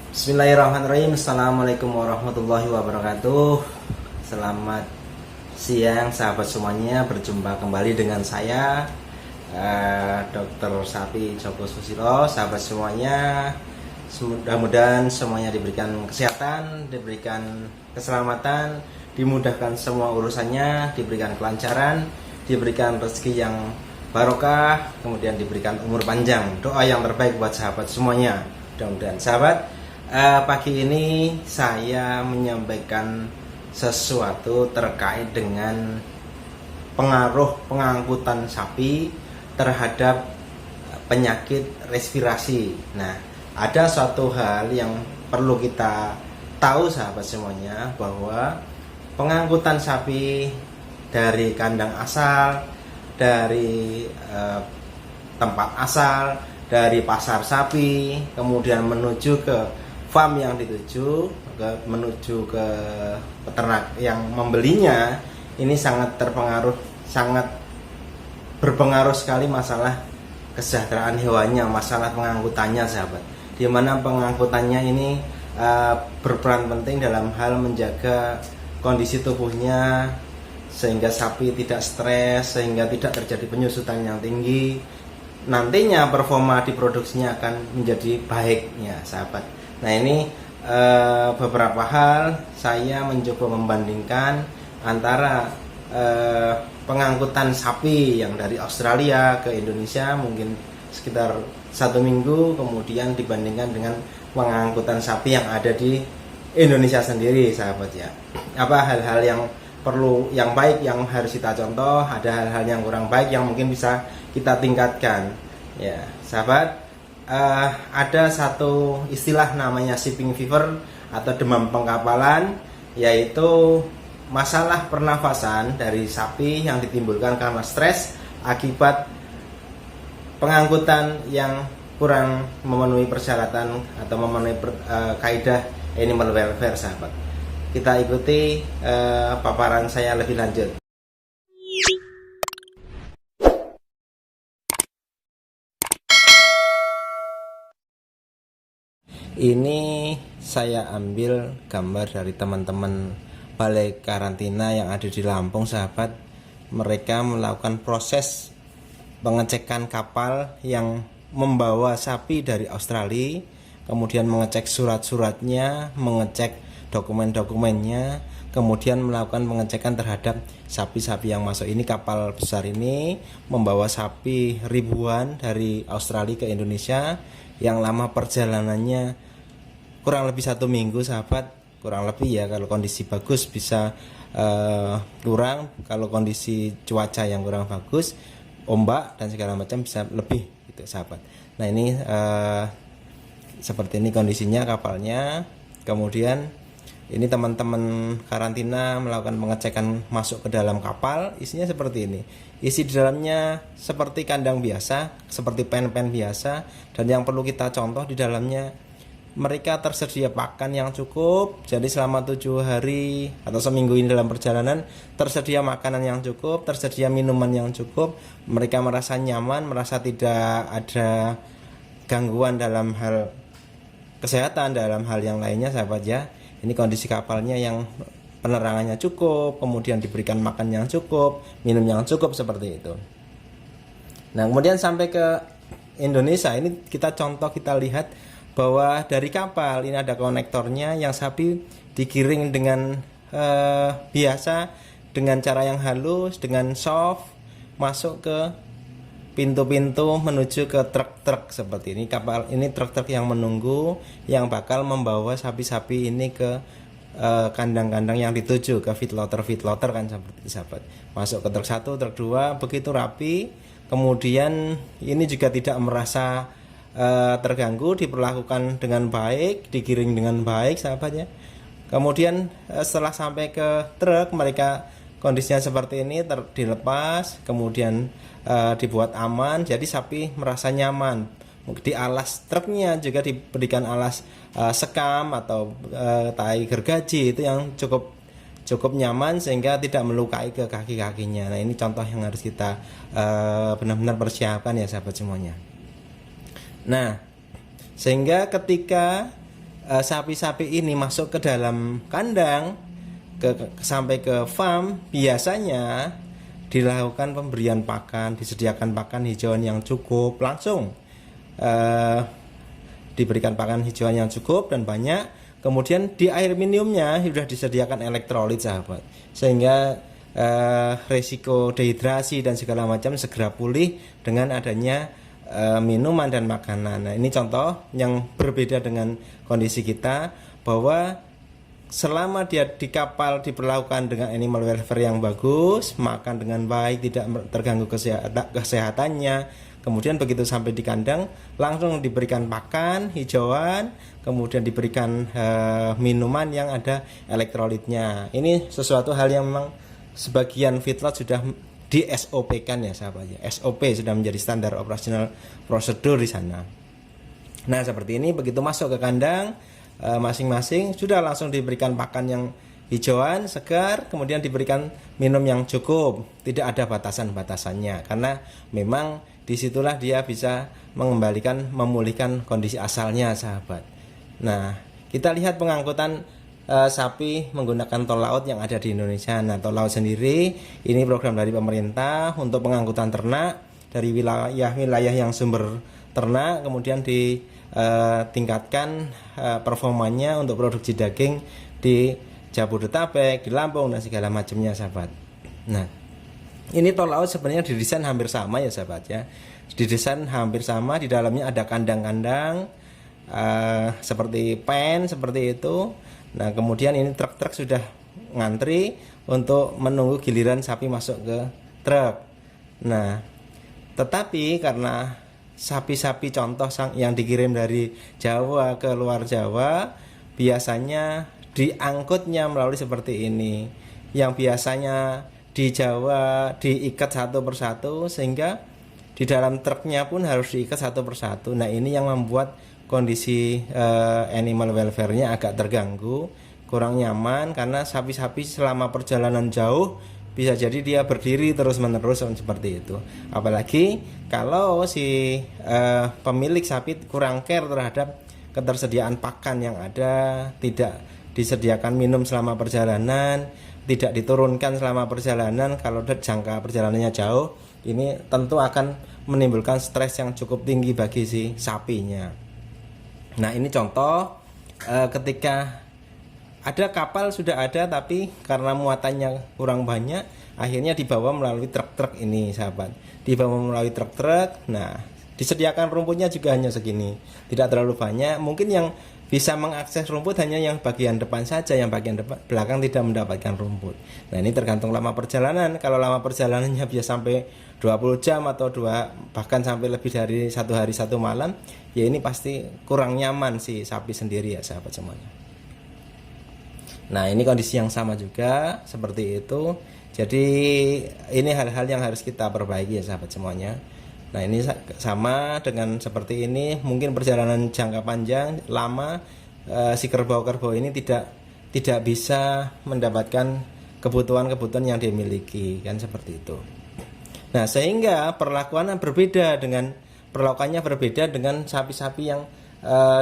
Bismillahirrahmanirrahim. Assalamualaikum warahmatullahi wabarakatuh. Selamat siang sahabat semuanya. Berjumpa kembali dengan saya Dr. Sapi Joko Susilo. Sahabat semuanya, mudah-mudahan semuanya diberikan kesehatan, diberikan keselamatan, dimudahkan semua urusannya, diberikan kelancaran, diberikan rezeki yang barokah, kemudian diberikan umur panjang. Doa yang terbaik buat sahabat semuanya. Mudah-mudahan sahabat, pagi ini saya menyampaikan sesuatu terkait dengan pengaruh pengangkutan sapi terhadap penyakit respirasi. Nah, ada suatu hal yang perlu kita tahu sahabat semuanya, bahwa pengangkutan sapi dari kandang asal, dari tempat asal, dari pasar sapi, kemudian menuju ke farm yang dituju, menuju ke peternak yang membelinya, ini sangat berpengaruh sekali masalah kesejahteraan hewannya, masalah pengangkutannya sahabat. Di mana pengangkutannya ini berperan penting dalam hal menjaga kondisi tubuhnya, sehingga sapi tidak stres, sehingga tidak terjadi penyusutan yang tinggi. Nantinya performa di produksinya akan menjadi baik ya sahabat. Nah, ini beberapa hal saya mencoba membandingkan antara pengangkutan sapi yang dari Australia ke Indonesia mungkin sekitar 1 minggu, kemudian dibandingkan dengan pengangkutan sapi yang ada di Indonesia sendiri sahabat ya. Apa hal-hal yang perlu, yang baik yang harus kita contoh, ada hal-hal yang kurang baik yang mungkin bisa kita tingkatkan ya sahabat. Ada satu istilah namanya shipping fever atau demam pengkapalan, yaitu masalah pernafasan dari sapi yang ditimbulkan karena stres akibat pengangkutan yang kurang memenuhi persyaratan atau memenuhi kaidah animal welfare sahabat. Kita ikuti paparan saya lebih lanjut. Ini saya ambil gambar dari teman-teman balai karantina yang ada di Lampung sahabat. Mereka melakukan proses pengecekan kapal yang membawa sapi dari Australia, kemudian mengecek surat-suratnya, mengecek dokumen-dokumennya, kemudian melakukan pengecekan terhadap sapi-sapi yang masuk. Ini kapal besar ini membawa sapi ribuan dari Australia ke Indonesia, yang lama perjalanannya kurang lebih 1 minggu sahabat, kurang lebih ya. Kalau kondisi bagus bisa kurang, kalau kondisi cuaca yang kurang bagus, ombak dan segala macam, bisa lebih gitu sahabat. Nah, ini seperti ini kondisinya kapalnya. Kemudian ini teman-teman karantina melakukan pengecekan masuk ke dalam kapal. Isinya seperti ini. Isi di dalamnya seperti kandang biasa, seperti pen-pen biasa. Dan yang perlu kita contoh, di dalamnya mereka tersedia pakan yang cukup. Jadi selama 7 hari atau seminggu ini dalam perjalanan, tersedia makanan yang cukup, tersedia minuman yang cukup. Mereka merasa nyaman, merasa tidak ada gangguan dalam hal kesehatan, dalam hal yang lainnya sahabat ya. Ini kondisi kapalnya yang penerangannya cukup, kemudian diberikan makan yang cukup, minum yang cukup, seperti itu. Nah, kemudian sampai ke Indonesia, ini kita contoh, kita lihat bahwa dari kapal ini ada konektornya, yang sapi digiring dengan biasa, dengan cara yang halus, dengan soft, masuk ke pintu-pintu menuju ke truk-truk seperti ini. Kapal ini truk-truk yang menunggu, yang bakal membawa sapi-sapi ini ke kandang-kandang yang dituju, ke feedlotter kan seperti itu sahabat. Masuk ke truk 1, truk 2, begitu rapi. Kemudian ini juga tidak merasa terganggu, diperlakukan dengan baik, digiring dengan baik sahabat ya. Kemudian setelah sampai ke truk, mereka kondisinya seperti ini, dilepas, kemudian dibuat aman, jadi sapi merasa nyaman. Di alas truknya juga diberikan alas sekam atau tai gergaji, itu yang cukup nyaman sehingga tidak melukai ke kaki-kakinya. Nah, ini contoh yang harus kita benar-benar persiapkan ya sahabat semuanya. Nah, sehingga ketika sapi-sapi ini masuk ke dalam kandang sampai ke farm, biasanya dilakukan pemberian pakan, disediakan pakan hijauan yang cukup, langsung diberikan pakan hijauan yang cukup dan banyak. Kemudian di air minumnya sudah disediakan elektrolit sahabat, sehingga resiko dehidrasi dan segala macam segera pulih dengan adanya minuman dan makanan. Nah, ini contoh yang berbeda dengan kondisi kita, bahwa selama dia di kapal diperlakukan dengan animal welfare yang bagus, makan dengan baik, tidak terganggu kesehatannya. Kemudian begitu sampai di kandang langsung diberikan pakan hijauan, kemudian diberikan minuman yang ada elektrolitnya. Ini sesuatu hal yang memang sebagian feedlot sudah di SOP-kan ya sahabat ya. SOP sudah menjadi standar operasional prosedur di sana. Nah, seperti ini begitu masuk ke kandang masing-masing sudah langsung diberikan pakan yang hijauan segar, kemudian diberikan minum yang cukup, tidak ada batasan-batasannya, karena memang disitulah dia bisa memulihkan kondisi asalnya sahabat. Nah, kita lihat pengangkutan sapi menggunakan tol laut yang ada di Indonesia. Nah, tol laut sendiri ini program dari pemerintah untuk pengangkutan ternak dari wilayah yang sumber ternak, kemudian ditingkatkan performanya untuk produksi daging di Jabodetabek, di Lampung dan segala macamnya sahabat. Nah, ini tol laut sebenarnya didesain hampir sama ya sahabat ya. Didesain hampir sama, di dalamnya ada kandang-kandang seperti pen seperti itu. Nah, kemudian ini truk-truk sudah ngantri untuk menunggu giliran sapi masuk ke truk. Nah, tetapi karena sapi-sapi contoh yang dikirim dari Jawa ke luar Jawa biasanya diangkutnya melalui seperti ini, yang biasanya di Jawa diikat satu persatu, sehingga di dalam truknya pun harus diikat satu persatu. Nah, ini yang membuat kondisi animal welfare-nya agak terganggu, kurang nyaman, karena sapi-sapi selama perjalanan jauh bisa jadi dia berdiri terus-menerus seperti itu. Apalagi kalau si pemilik sapi kurang care terhadap ketersediaan pakan yang ada, tidak disediakan minum selama perjalanan, tidak diturunkan selama perjalanan kalau jangka perjalanannya jauh, ini tentu akan menimbulkan stres yang cukup tinggi bagi si sapinya. Nah, ini contoh ketika ada kapal sudah ada, tapi karena muatannya kurang banyak, akhirnya dibawa melalui truk-truk ini sahabat. Dibawa melalui truk-truk. Nah, disediakan rumputnya juga hanya segini, tidak terlalu banyak. Mungkin yang bisa mengakses rumput hanya yang bagian depan saja, yang bagian belakang tidak mendapatkan rumput. Nah, ini tergantung lama perjalanan. Kalau lama perjalanannya bisa sampai 20 jam atau bahkan sampai lebih dari 1 hari 1 malam, ya ini pasti kurang nyaman si sapi sendiri ya sahabat semuanya. Nah, ini kondisi yang sama juga seperti itu. Jadi ini hal-hal yang harus kita perbaiki ya sahabat semuanya. Nah, ini sama dengan seperti ini, mungkin perjalanan jangka panjang lama si kerbau-kerbau ini tidak bisa mendapatkan kebutuhan-kebutuhan yang dimiliki, kan seperti itu. Nah, sehingga perlakuannya berbeda dengan sapi-sapi yang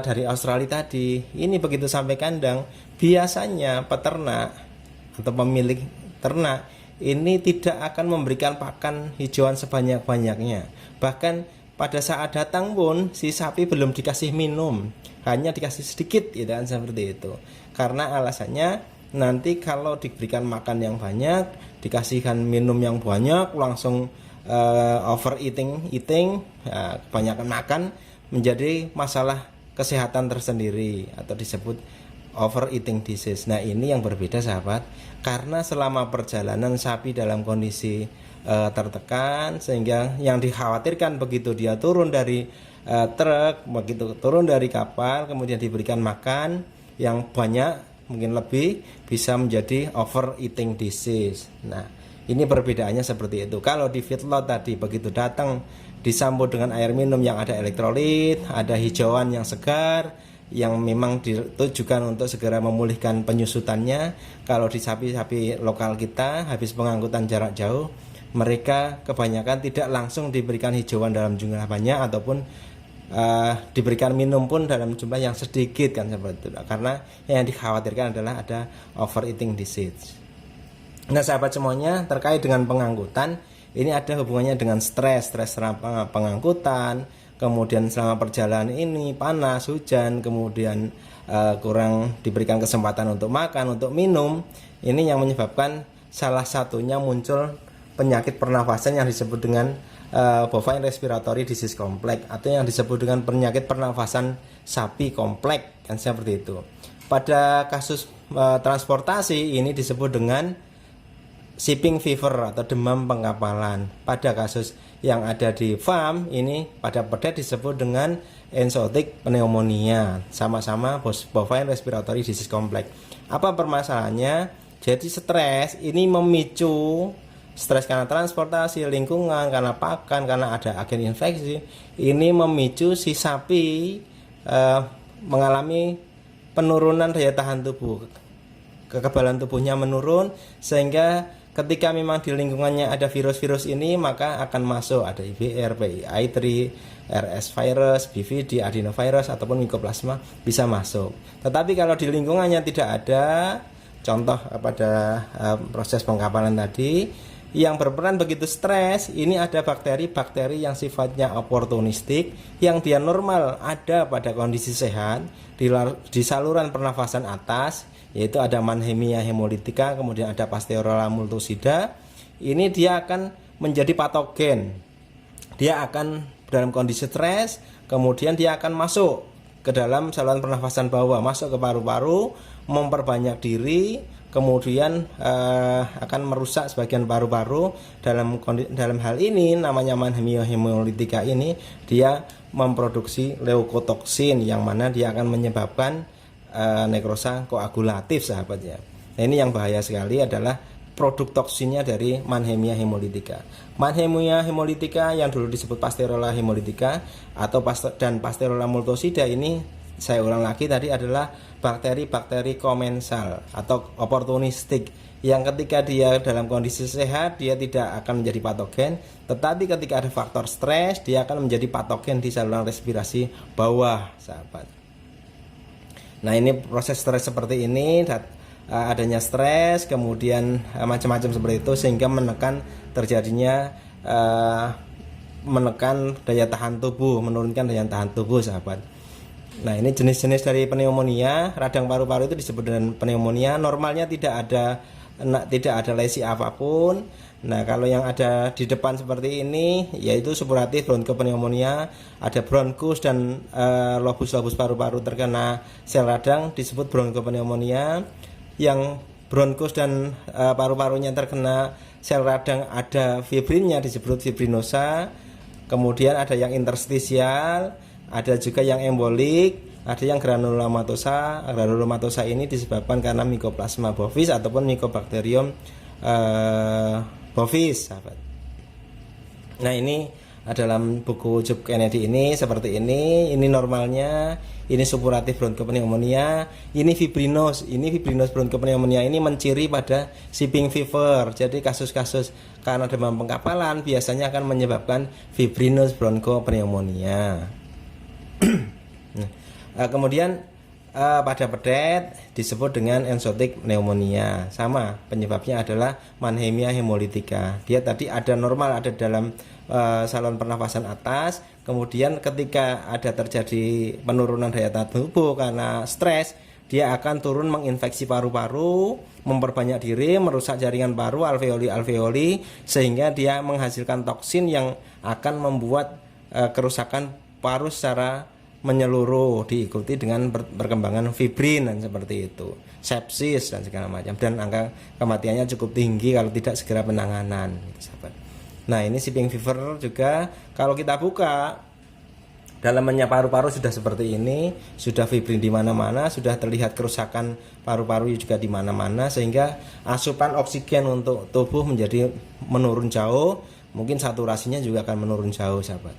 dari Australia tadi. Ini begitu sampai kandang, biasanya peternak atau pemilik ternak ini tidak akan memberikan pakan hijauan sebanyak-banyaknya. Bahkan pada saat datang pun si sapi belum dikasih minum, hanya dikasih sedikit, gitu kan, seperti itu. Karena alasannya nanti kalau diberikan makan yang banyak, dikasihkan minum yang banyak, langsung overeating, kebanyakan makan, menjadi masalah kesehatan tersendiri atau disebut overeating disease. Nah, ini yang berbeda sahabat, karena selama perjalanan sapi dalam kondisi tertekan, sehingga yang dikhawatirkan begitu dia turun dari truk, begitu turun dari kapal, kemudian diberikan makan yang banyak, mungkin lebih, bisa menjadi overeating disease. Nah, ini perbedaannya seperti itu. Kalau di feedlot tadi begitu datang disambut dengan air minum yang ada elektrolit, ada hijauan yang segar, yang memang ditujukan untuk segera memulihkan penyusutannya. Kalau di sapi-sapi lokal kita habis pengangkutan jarak jauh, mereka kebanyakan tidak langsung diberikan hijauan dalam jumlah banyak ataupun diberikan minum pun dalam jumlah yang sedikit kan seperti itu, karena yang dikhawatirkan adalah ada overeating disease. Nah sahabat semuanya, terkait dengan pengangkutan ini ada hubungannya dengan stres selama pengangkutan, kemudian selama perjalanan ini panas, hujan, kemudian kurang diberikan kesempatan untuk makan, untuk minum. Ini yang menyebabkan salah satunya muncul penyakit pernafasan yang disebut dengan bovine respiratory disease complex, atau yang disebut dengan penyakit pernafasan sapi kompleks kan seperti itu. Pada kasus transportasi ini disebut dengan shipping fever atau demam pengkapalan. Pada kasus yang ada di farm ini pada pedet disebut dengan enzootic pneumonia, sama-sama bovine respiratory disease complex. Apa permasalahannya? Jadi stres ini memicu stres karena transportasi, lingkungan, karena pakan, karena ada agen infeksi. Ini memicu si sapi mengalami penurunan daya tahan tubuh, kekebalan tubuhnya menurun, sehingga ketika memang di lingkungannya ada virus-virus ini, maka akan masuk ada IBR, PII3, RS virus, BVD, adenovirus ataupun mycoplasma bisa masuk. Tetapi kalau di lingkungannya tidak ada, contoh pada proses pengkapalan tadi, yang berperan begitu stres, ini ada bakteri-bakteri yang sifatnya oportunistik, yang dia normal ada pada kondisi sehat di saluran pernafasan atas, yaitu ada Mannheimia hemolytica, kemudian ada Pasteurella multocida. Ini dia akan menjadi patogen. Dia akan dalam kondisi stres, kemudian dia akan masuk ke dalam saluran pernafasan bawah, masuk ke paru-paru, memperbanyak diri, kemudian akan merusak sebagian paru-paru. Dalam hal ini namanya Mannheimia hemolytica ini, dia memproduksi leukotoksin yang mana dia akan menyebabkan nekrosa koagulatif sahabatnya. Nah, ini yang bahaya sekali adalah produk toksinnya dari Mannheimia hemolytica. Mannheimia hemolytica yang dulu disebut Pasteurella hemolytica atau Pasteurella multocida ini, saya ulang lagi tadi, adalah bakteri-bakteri komensal atau oportunistik, yang ketika dia dalam kondisi sehat dia tidak akan menjadi patogen, tetapi ketika ada faktor stres dia akan menjadi patogen di saluran respirasi bawah sahabat. Nah ini proses stres seperti ini, adanya stres kemudian macam-macam seperti itu, sehingga menekan terjadinya menekan daya tahan tubuh, menurunkan daya tahan tubuh sahabat. Nah ini jenis-jenis dari pneumonia. Radang paru-paru itu disebut dengan pneumonia. Normalnya tidak ada lesi apapun. Nah kalau yang ada di depan seperti ini yaitu supuratif bronchopneumonia, ada bronkus dan lobus-lobus paru-paru terkena sel radang disebut bronchopneumonia. Yang bronkus dan paru-parunya terkena sel radang ada fibrinnya disebut fibrinosa. Kemudian ada yang interstisial, ada juga yang embolik, ada yang granulomatosa. Granulomatosa ini disebabkan karena Mycoplasma bovis ataupun Mycobacterium bovis sahabat. Nah ini dalam buku Jupp Kennedy ini seperti ini normalnya. Ini supuratif bronchopneumonia, ini fibrinos bronchopneumonia ini menciri pada shipping fever. Jadi kasus-kasus karena demam pengkapalan biasanya akan menyebabkan fibrinos bronchopneumonia. Kemudian pada pedet disebut dengan enzootic pneumonia, sama penyebabnya adalah Mannheimia hemolytica. Dia tadi ada normal, ada dalam saluran pernafasan atas, kemudian ketika ada terjadi penurunan daya tahan tubuh karena stres, dia akan turun menginfeksi paru-paru, memperbanyak diri, merusak jaringan paru, alveoli, sehingga dia menghasilkan toksin yang akan membuat kerusakan paru secara menyeluruh, diikuti dengan perkembangan fibrin dan seperti itu, sepsis dan segala macam, dan angka kematiannya cukup tinggi kalau tidak segera penanganan, sahabat. Nah ini shipping fever juga kalau kita buka dalamannya paru-paru sudah seperti ini, sudah fibrin di mana-mana, sudah terlihat kerusakan paru-paru juga di mana-mana, sehingga asupan oksigen untuk tubuh menjadi menurun jauh, mungkin saturasinya juga akan menurun jauh sahabat.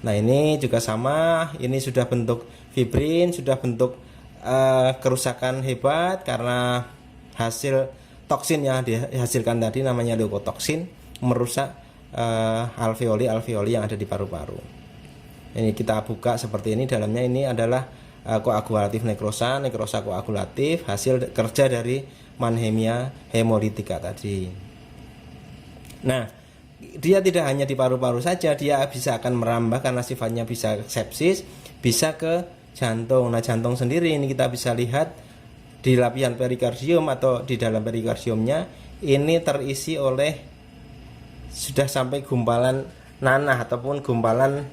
Nah ini juga sama, ini sudah bentuk fibrin, sudah bentuk kerusakan hebat karena hasil toksin yang dihasilkan tadi namanya leukotoksin merusak alveoli yang ada di paru-paru. Ini kita buka seperti ini, dalamnya ini adalah koagulatif nekrosa koagulatif, hasil kerja dari Mannheimia hemolytica tadi. Nah, dia tidak hanya di paru-paru saja, dia bisa akan merambah karena sifatnya bisa sepsis, bisa ke jantung. Nah, jantung sendiri ini kita bisa lihat di lapisan perikardium atau di dalam perikardiumnya ini terisi oleh sudah sampai gumpalan nanah ataupun gumpalan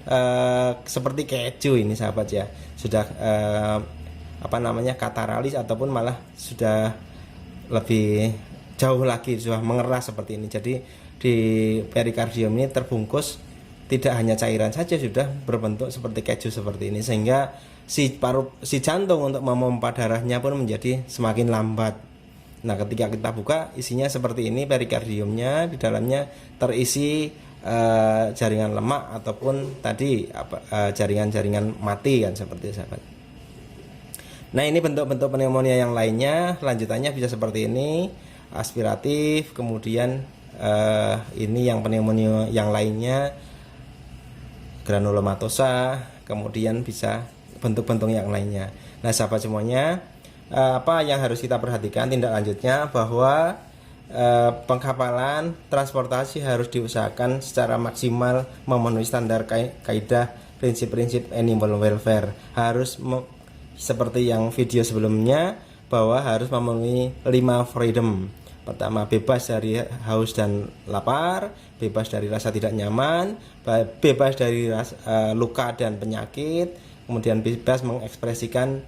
seperti keju ini sahabat ya, sudah kataralis ataupun malah sudah lebih jauh lagi, sudah mengeras seperti ini. Jadi di perikardium ini terbungkus tidak hanya cairan saja, sudah berbentuk seperti keju seperti ini, sehingga si jantung untuk memompa darahnya pun menjadi semakin lambat. Nah, ketika kita buka isinya seperti ini, perikardiumnya di dalamnya terisi jaringan lemak ataupun tadi jaringan-jaringan mati kan seperti itu sahabat. Nah, ini bentuk-bentuk pneumonia yang lainnya, lanjutannya bisa seperti ini, aspiratif, kemudian ini yang pneumonia yang lainnya granulomatosa, kemudian bisa bentuk-bentuk yang lainnya. Nah, sahabat semuanya, apa yang harus kita perhatikan tindak lanjutnya bahwa pengkapalan transportasi harus diusahakan secara maksimal memenuhi standar kaidah prinsip-prinsip animal welfare. Harus seperti yang video sebelumnya, bahwa harus memenuhi 5 freedom. Pertama, bebas dari haus dan lapar, bebas dari rasa tidak nyaman, bebas dari luka dan penyakit, kemudian bebas mengekspresikan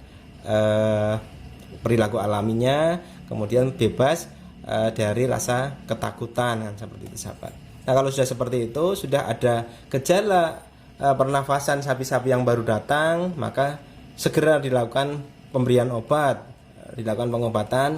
perilaku alaminya, kemudian bebas dari rasa ketakutan kan seperti itu sahabat. Nah, kalau sudah seperti itu, sudah ada gejala pernafasan sapi-sapi yang baru datang, maka segera dilakukan pemberian obat, dilakukan pengobatan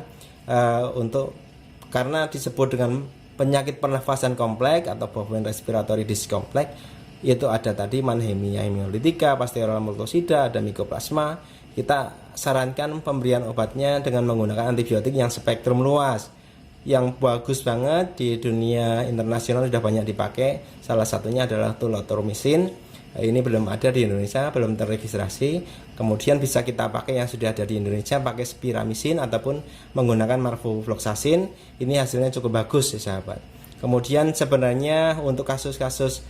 karena disebut dengan penyakit pernafasan kompleks atau bovine respiratory disease kompleks, yaitu ada tadi Mannheimia hemolytica, Pasteurella multocida, ada Mycoplasma. Kita sarankan pemberian obatnya dengan menggunakan antibiotik yang spektrum luas. Yang bagus banget di dunia internasional sudah banyak dipakai. Salah satunya adalah tulotromisin. Ini belum ada di Indonesia, belum terregistrasi. Kemudian bisa kita pakai yang sudah ada di Indonesia, pakai spiramisin ataupun menggunakan marvofloxacin. Ini hasilnya cukup bagus ya sahabat. Kemudian sebenarnya untuk kasus-kasus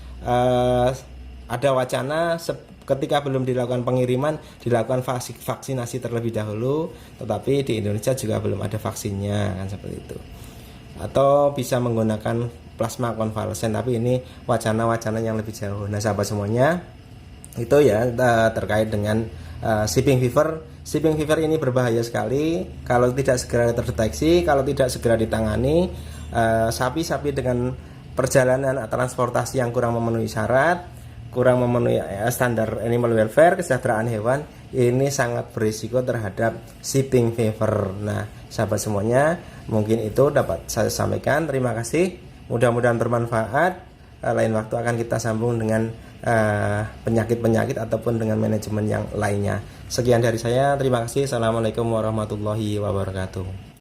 ada wacana ketika belum dilakukan pengiriman, dilakukan vaksinasi terlebih dahulu, tetapi di Indonesia juga belum ada vaksinnya kan seperti itu. Atau bisa menggunakan plasma konvalesen, tapi ini wacana-wacana yang lebih jauh. Nah, sahabat semuanya, itu ya terkait dengan shipping fever. Shipping fever ini berbahaya sekali kalau tidak segera terdeteksi, kalau tidak segera ditangani. Sapi-sapi dengan perjalanan transportasi yang kurang memenuhi syarat, kurang memenuhi standar animal welfare, kesejahteraan hewan, ini sangat berisiko terhadap shipping fever. Nah, sahabat semuanya, mungkin itu dapat saya sampaikan. Terima kasih, mudah-mudahan bermanfaat. Lain waktu akan kita sambung dengan penyakit-penyakit ataupun dengan manajemen yang lainnya. Sekian dari saya, terima kasih. Assalamualaikum warahmatullahi wabarakatuh.